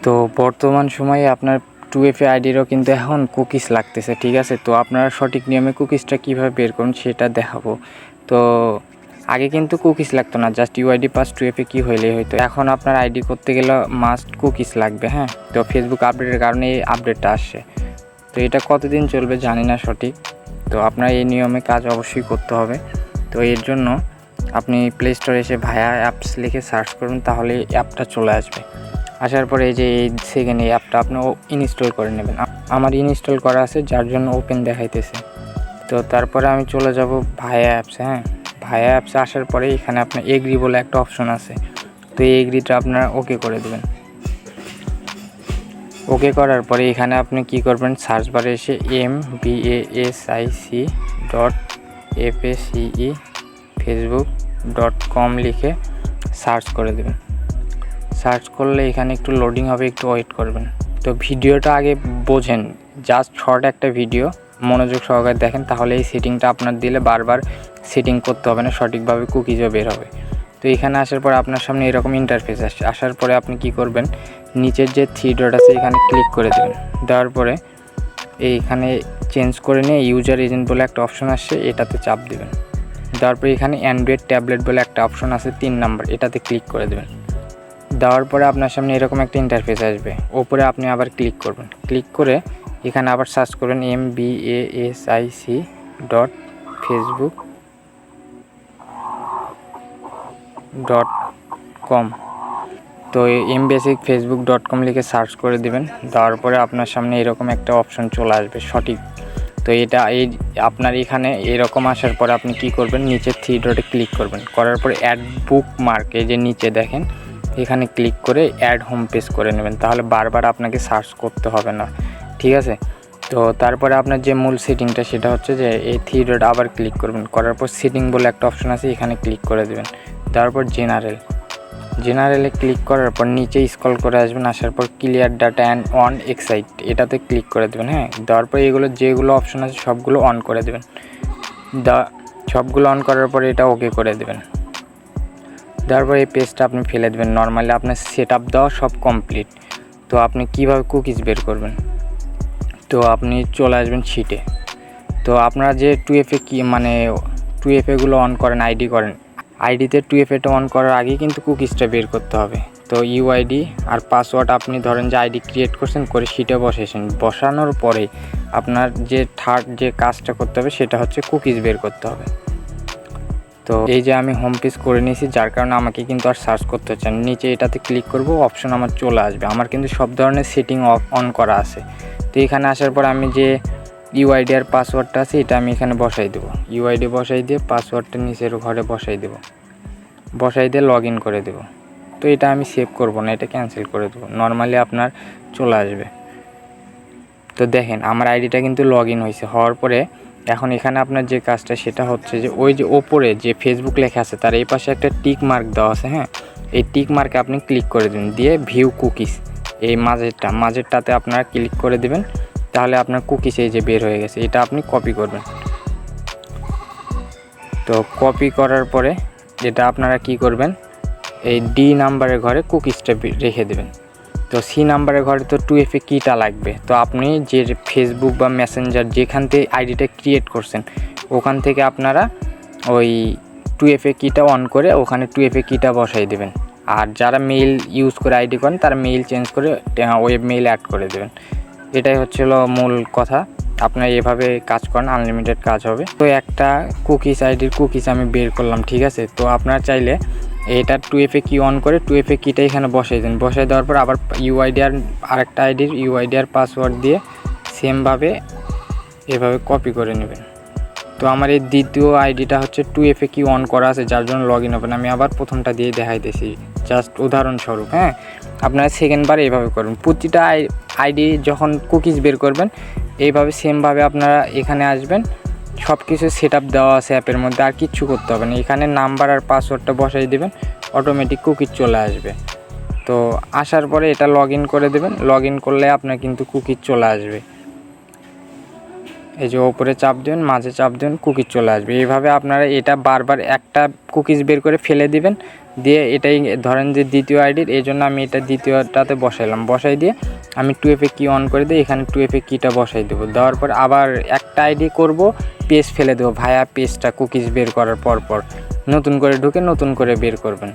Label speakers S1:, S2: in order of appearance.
S1: তো বর্তমান সময়ে আপনার 2FA আইডিরও কিন্তু এখন কুকিজ লাগতেছে, ঠিক আছে। তো আপনারা সঠিক নিয়মে কুকিজটা কীভাবে বের করুন সেটা দেখাবো। তো আগে কিন্তু কুকিজ লাগতো না, জাস্ট ইউআইডি পাস 2FA কি হইলেই হয়তো। এখন আপনার আইডি করতে গেলে মাস্ট কুকিজ লাগবে, হ্যাঁ। তো ফেসবুক আপডেটের কারণে এই আপডেটটা আসছে। তো এটা কতদিন চলবে জানি না সঠিক। তো আপনার এই নিয়মে কাজ অবশ্যই করতে হবে। তো এর জন্য আপনি প্লে স্টোরে এসে ভায়া অ্যাপস লিখে সার্চ করুন, তাহলে অ্যাপটা চলে আসবে। আসার পরে এই যে এই সেকেন্ড এই অ্যাপটা আপনি ইনস্টল করে নেবেন। আমার ইনস্টল করা আছে, যার জন্য ওপেন দেখাইতেছে। তো তারপরে আমি চলে যাব ভায়া অ্যাপসে, হ্যাঁ। ভায়া অ্যাপসে আসার পরে এখানে আপনার এগ্রি বলে একটা অপশন আছে। তো এই এগ্রিটা আপনারা ওকে করে দেবেন। ওকে করার পরে এখানে আপনি কি করবেন, সার্চ বারে এসে MBASIC.FACE facebook.com লিখে সার্চ করে দেবেন। সার্চ করলে এখানে একটু লোডিং হবে, একটু ওয়েট করবেন। তো ভিডিওটা আগে বোঝেন, জাস্ট শর্ট একটা ভিডিও, মনোযোগ সহকারে দেখেন, তাহলে এই সেটিংটা আপনার দিলে বারবার সেটিং করতে হবে না, সঠিকভাবে কুকিজও বের হবে। তো এখানে আসার পর আপনার সামনে এরকম ইন্টারফেস আসছে। আসার পরে আপনি কি করবেন, নিচের যে 3 ডট আছে এখানে ক্লিক করে দেবেন। দেওয়ার পরে এইখানে চেঞ্জ করে নিয়ে ইউজার এজেন্ট বলে একটা অপশন আসছে, এটাতে চাপ দেবেন। দেওয়ার পরে এখানে অ্যান্ড্রয়েড ট্যাবলেট বলে একটা অপশন আছে 3 নাম্বার, এটাতে ক্লিক করে দেবেন। দেওয়ার পরে আপনার সামনে এরকম একটা ইন্টারফেস আসবে। ওপরে আপনি আবার ক্লিক করবেন। ক্লিক করে এখানে আবার সার্চ করবেন MBASIC.facebook.com। তো MBASIC.facebook.com লিখে সার্চ করে দিবেন। দেওয়ার পরে আপনার সামনে এরকম একটা অপশন চলে আসবে সঠিক। তো এটা এই আপনার এখানে এরকম আসার পরে আপনি কি করবেন, নিচে 3 ডটে ক্লিক করবেন। করার পরে অ্যাড বুক মার্ক, এই যে নিচে দেখেন এখানে ক্লিক করে অ্যাড হোম পেজ করে নেবেন, তাহলে বারবার আপনাকে সার্চ করতে হবে না, ঠিক আছে। তো তারপরে আপনার যে মূল সেটিংটা সেটা হচ্ছে যে এই 3 ডট আবার ক্লিক করবেন। করার পর সেটিং বলে একটা অপশন আছে, এখানে ক্লিক করে দেবেন। তারপর জেনারেলে ক্লিক করার পর নিচে স্ক্রল করে আসবেন। আসার পর clear data and on excite, এটাতে ক্লিক করে দেবেন, হ্যাঁ। দেওয়ার পর এগুলো যেগুলো অপশন আছে সবগুলো অন করে দেবেন। সবগুলো অন করার পরে এটা ওকে করে দেবেন। তারপর এই পেজটা আপনি ফেলে দেবেন। নর্মালি আপনার সেট আপ দেওয়া সব কমপ্লিট। তো আপনি কিভাবে কুকিজ বের করবেন, তো আপনি চলে আসবেন শিটে। তো আপনারা যে 2FA কি মানে 2FAগুলো অন করেন, আইডি করেন, আইডিতে 2FAটা অন করার আগেই কিন্তু কুকিজটা বের করতে হবে। তো ইউআইডি আর পাসওয়ার্ড আপনি ধরেন যে আইডি ক্রিয়েট করছেন, করে শিটে বসেছেন, বসানোর পরে আপনার যে থার্ড যে কাজটা করতে হবে সেটা হচ্ছে কুকিজ বের করতে হবে। তো এই যে আমি হোম পেজ করে নিয়েছি, যার কারণে আমাকে কিন্তু আর সার্চ করতে হচ্ছে না। নিচে এটাতে ক্লিক করব, অপশন আমার চলে আসবে। আমার কিন্তু সব ধরনের সেটিং অন করা আছে। তো এখানে আসার পর আমি যে ইউআইডি আর পাসওয়ার্ডটা আছে এটা আমি এখানে বসাই দেবো। ইউআইডি বসাই দিয়ে পাসওয়ার্ডটা নিচের ঘরে বসাই দেবো। বসাই দিয়ে লগ ইন করে দেবো। তো এটা আমি সেভ করব না, এটা ক্যান্সেল করে দেবো। নর্মালি আপনার চলে আসবে। তো দেখেন আমার আইডিটা কিন্তু লগ ইন হয়েছে। হওয়ার পরে এখন এখানে আপনার যে কাজটা সেটা হচ্ছে যে ওই যে ওপরে যে ফেসবুক লেখা আছে তার এই পাশে একটা টিক মার্ক দেওয়া আছে, হ্যাঁ। এই টিক মার্কে আপনি ক্লিক করে দিন, দিয়ে ভিউ কুকিজ এই মাঝেরটাতে আপনারা ক্লিক করে দিবেন। তাহলে আপনার কুকিজ এই যে বের হয়ে গেছে, এটা আপনি কপি করবেন। তো কপি করার পরে এটা আপনারা কি করবেন, এই ডি নাম্বারের ঘরে কুকিজটা রেখে দেবেন। তো সি নাম্বারের ঘরে তো 2FA কিটা লাগবে। তো আপনি যে ফেসবুক বা মেসেঞ্জার যেখান থেকে আইডিটা ক্রিয়েট করছেন ওখান থেকে আপনারা ওই 2FA কিটা অন করে ওখানে 2FA কিটা বসাই দেবেন। আর যারা মেইল ইউজ করে আইডি করেন তারা মেইল চেঞ্জ করে ওয়েব মেইল অ্যাড করে দেবেন। এটাই হচ্ছিল মূল কথা। আপনারা এভাবে কাজ করেন, আনলিমিটেড কাজ হবে। তো একটা কুকিজ আইডির কুকিজ আমি বের করলাম, ঠিক আছে। তো আপনারা চাইলে এটা 2FA কি অন করে 2FA কিটা এখানে বসাই দেন। বসাই দেওয়ার পর আবার ইউআইডি আর আরেকটা আইডির ইউআইডি আর পাসওয়ার্ড দিয়ে সেমভাবে এভাবে কপি করে নেবেন। তো আমার এই দ্বিতীয় আইডিটা হচ্ছে 2FA কি অন করা আছে, যার জন্য লগ ইন হবে না। আমি আবার প্রথমটা দিয়ে দেখাইতেছি জাস্ট উদাহরণস্বরূপ, হ্যাঁ। আপনারা সেকেন্ডবার এইভাবে করবেন। প্রতিটা আইডি যখন কুকিজ বের করবেন এইভাবে সেমভাবে আপনারা এখানে আসবেন। সব কিছু সেট আপ দেওয়া আছে অ্যাপের মধ্যে, আর কিচ্ছু করতে হবে না। এখানে নাম্বার আর পাসওয়ার্ডটা বসাই দেবেন, অটোমেটিক কুকিজ চলে আসবে। তো আসার পরে এটা লগ ইন করে দেবেন। লগ ইন করলে আপনার কিন্তু কুকিজ চলে আসবে। এই যে ওপরে চাপ দেবেন, মাঝে চাপ দেবেন, কুকিজ চলে আসবে। এইভাবে আপনারা এটা বারবার একটা কুকিজ বের করে ফেলে দিবেন, দিয়ে এটাই ধরেন যে দ্বিতীয় আইডির, এই জন্য আমি এটা দ্বিতীয়টাতে বসাইলাম, বসাই দিয়ে আমি 2FA কি অন করে দিয়ে এখানে 2FA কিটা বসাই দেবো। দেওয়ার পর আবার একটা আইডি করব, পেজ ফেলে দেবো ভায়া পেজটা কুকিজ বের করার পর নতুন করে ঢুকে নতুন করে বের করবেন।